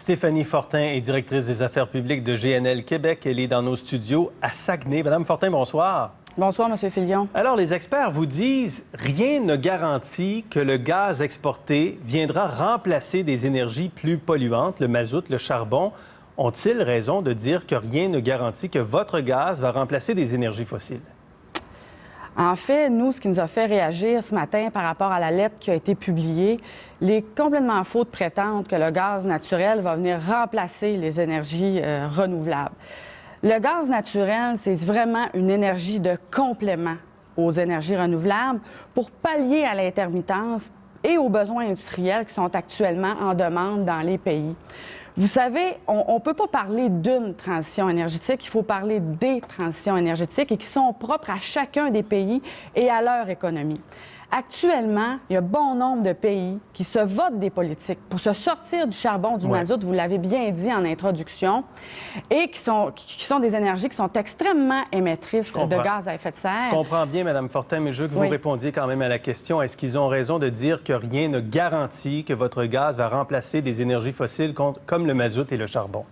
Stéphanie Fortin est directrice des affaires publiques de GNL Québec. Elle est dans nos studios à Saguenay. Madame Fortin, bonsoir. Bonsoir, M. Filion. Alors, les experts vous disent rien ne garantit que le gaz exporté viendra remplacer des énergies plus polluantes, le mazout, le charbon. Ont-ils raison de dire que rien ne garantit que votre gaz va remplacer des énergies fossiles? En fait, nous, ce qui nous a fait réagir ce matin par rapport à la lettre qui a été publiée, il est complètement faux de prétendre que le gaz naturel va venir remplacer les énergies renouvelables. Le gaz naturel, c'est vraiment une énergie de complément aux énergies renouvelables pour pallier à l'intermittence et aux besoins industriels qui sont actuellement en demande dans les pays. Vous savez, on ne peut pas parler d'une transition énergétique, il faut parler des transitions énergétiques et qui sont propres à chacun des pays et à leur économie. Actuellement, il y a bon nombre de pays qui se votent des politiques pour se sortir du charbon, du mazout, vous l'avez bien dit en introduction, et qui sont des énergies qui sont extrêmement émettrices de gaz à effet de serre. Je comprends bien, Mme Fortin, mais je veux que vous répondiez quand même à la question. Est-ce qu'ils ont raison de dire que rien ne garantit que votre gaz va remplacer des énergies fossiles comme le mazout et le charbon?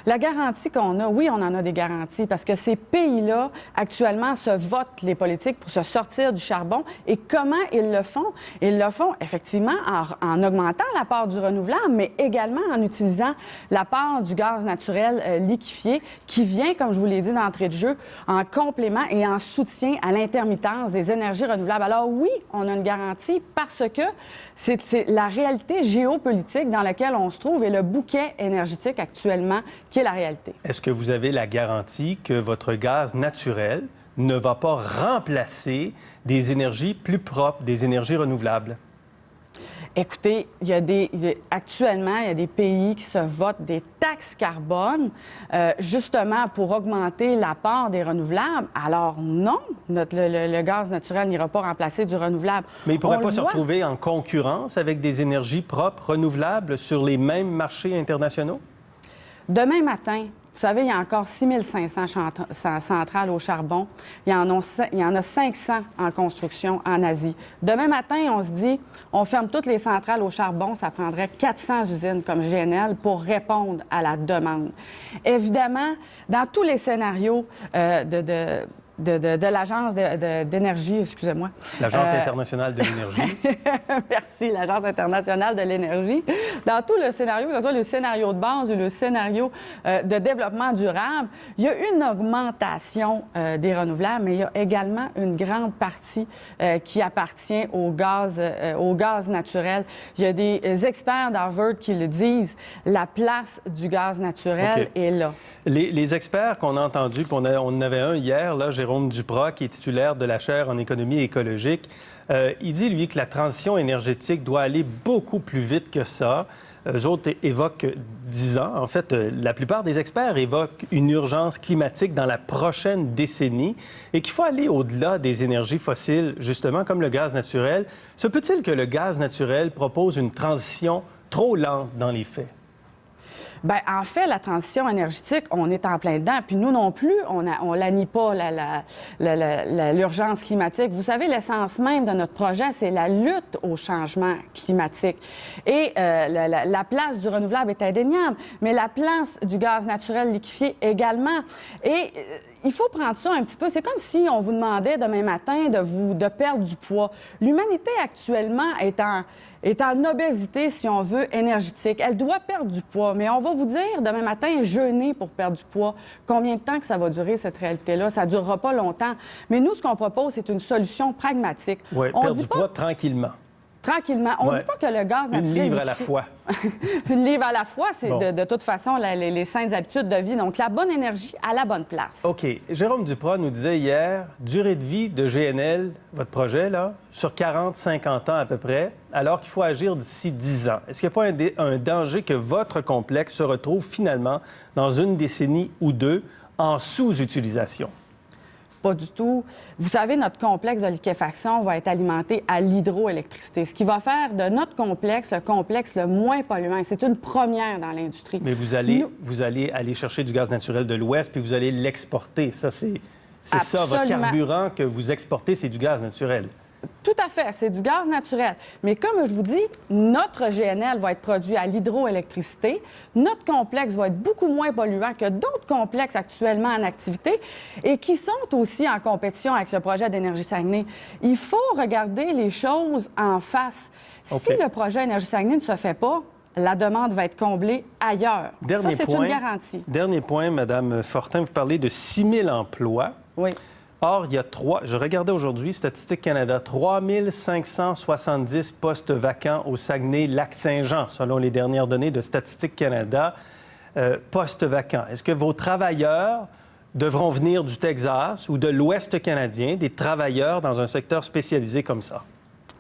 La garantie qu'on a, oui, on en a des garanties parce que ces pays-là, actuellement, se votent les politiques pour se sortir du charbon. Et comment ils le font? Ils le font, effectivement, en augmentant la part du renouvelable, mais également en utilisant la part du gaz naturel liquéfié qui vient, comme je vous l'ai dit d'entrée de jeu, en complément et en soutien à l'intermittence des énergies renouvelables. Alors oui, on a une garantie parce que c'est la réalité géopolitique dans laquelle on se trouve et le bouquet énergétique actuellement qui est la réalité. Est-ce que vous avez la garantie que votre gaz naturel ne va pas remplacer des énergies plus propres, des énergies renouvelables? Écoutez, actuellement, il y a des pays qui se votent des taxes carbone justement pour augmenter la part des renouvelables. Alors non, le gaz naturel n'ira pas remplacer du renouvelable. Mais il ne pourrait pas se retrouver en concurrence avec des énergies propres, renouvelables, sur les mêmes marchés internationaux? Demain matin, vous savez, il y a encore 6500 centrales au charbon. Il y en a 500 en construction en Asie. Demain matin, on se dit, on ferme toutes les centrales au charbon. Ça prendrait 400 usines comme GNL pour répondre à la demande. Évidemment, dans tous les scénarios de l'Agence d'énergie, excusez-moi. L'Agence internationale de l'énergie. Merci, l'Agence internationale de l'énergie. Dans tout le scénario, que ce soit le scénario de base ou le scénario de développement durable, il y a une augmentation des renouvelables, mais il y a également une grande partie qui appartient au gaz naturel. Il y a des experts d'Harvard qui le disent, la place du gaz naturel est là. Les experts qu'on a entendus, on en avait un hier, là, Jérôme Duprat, qui est titulaire de la chaire en économie écologique, il dit, lui, que la transition énergétique doit aller beaucoup plus vite que ça. Eux autres évoquent 10 ans. En fait, la plupart des experts évoquent une urgence climatique dans la prochaine décennie et qu'il faut aller au-delà des énergies fossiles, justement, comme le gaz naturel. Se peut-il que le gaz naturel propose une transition trop lente dans les faits? Bien, en fait, la transition énergétique, on est en plein dedans. Puis nous non plus, on la nie pas, l'urgence climatique. Vous savez, l'essence même de notre projet, c'est la lutte au changement climatique. Et la place du renouvelable est indéniable, mais la place du gaz naturel liquéfié également. Et il faut prendre ça un petit peu. C'est comme si on vous demandait demain matin de perdre du poids. L'humanité actuellement est en obésité, si on veut, énergétique. Elle doit perdre du poids. Mais on va vous dire demain matin, jeûner pour perdre du poids. Combien de temps que ça va durer, cette réalité-là? Ça ne durera pas longtemps. Mais nous, ce qu'on propose, c'est une solution pragmatique. Oui, perdre du poids tranquillement. Tranquillement. On ne dit pas que le gaz naturel... Une livre à la fois. Une livre à la fois, c'est de toute façon les saines habitudes de vie. Donc, la bonne énergie à la bonne place. OK. Jérôme Duprat nous disait hier, durée de vie de GNL, votre projet, là, sur 40-50 ans à peu près, alors qu'il faut agir d'ici 10 ans. Est-ce qu'il n'y a pas un danger que votre complexe se retrouve finalement dans une décennie ou deux en sous-utilisation? Pas du tout. Vous savez, notre complexe de liquéfaction va être alimenté à l'hydroélectricité, ce qui va faire de notre complexe le complexe le moins polluant. C'est une première dans l'industrie. Mais vous allez aller chercher du gaz naturel de l'Ouest, puis vous allez l'exporter. Ça, c'est ça, votre carburant que vous exportez, c'est du gaz naturel. Tout à fait, c'est du gaz naturel. Mais comme je vous dis, notre GNL va être produit à l'hydroélectricité. Notre complexe va être beaucoup moins polluant que d'autres complexes actuellement en activité et qui sont aussi en compétition avec le projet d'Énergie Saguenay. Il faut regarder les choses en face. Si le projet Énergie Saguenay ne se fait pas, la demande va être comblée ailleurs. Ça, c'est une garantie. Dernier point, Mme Fortin, vous parlez de 6 000 emplois. Oui. Or, il y a je regardais aujourd'hui, Statistique Canada, 3 570 postes vacants au Saguenay-Lac-Saint-Jean, selon les dernières données de Statistique Canada. Postes vacants. Est-ce que vos travailleurs devront venir du Texas ou de l'Ouest canadien, des travailleurs dans un secteur spécialisé comme ça?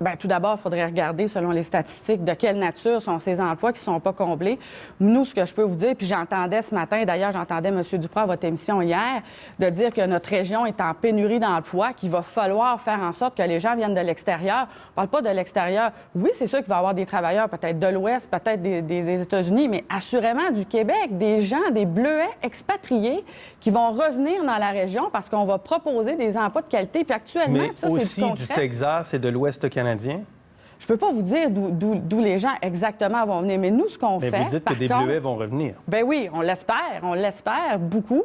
Bien, tout d'abord, il faudrait regarder, selon les statistiques, de quelle nature sont ces emplois qui ne sont pas comblés. Nous, ce que je peux vous dire, puis j'entendais ce matin, d'ailleurs, j'entendais M. Duprat à votre émission hier, de dire que notre région est en pénurie d'emplois, qu'il va falloir faire en sorte que les gens viennent de l'extérieur. On ne parle pas de l'extérieur. Oui, c'est sûr qu'il va y avoir des travailleurs, peut-être de l'Ouest, peut-être des États-Unis, mais assurément du Québec, des gens, des Bleuets expatriés qui vont revenir dans la région parce qu'on va proposer des emplois de qualité. Puis actuellement, mais ça, aussi c'est du Texas et de l'Ouest canadien. Je ne peux pas vous dire d'où les gens exactement vont venir, mais nous, ce qu'on fait... Mais vous dites que des Bleuets vont revenir. Bien oui, on l'espère beaucoup.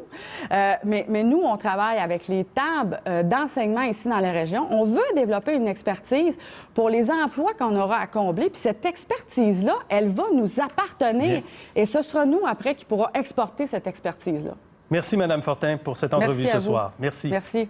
Mais nous, on travaille avec les tables d'enseignement ici dans la région. On veut développer une expertise pour les emplois qu'on aura à combler, puis cette expertise-là, elle va nous appartenir. Bien. Et ce sera nous, après, qui pourra exporter cette expertise-là. Merci, Mme Fortin, pour cette entrevue ce soir. Merci. Merci.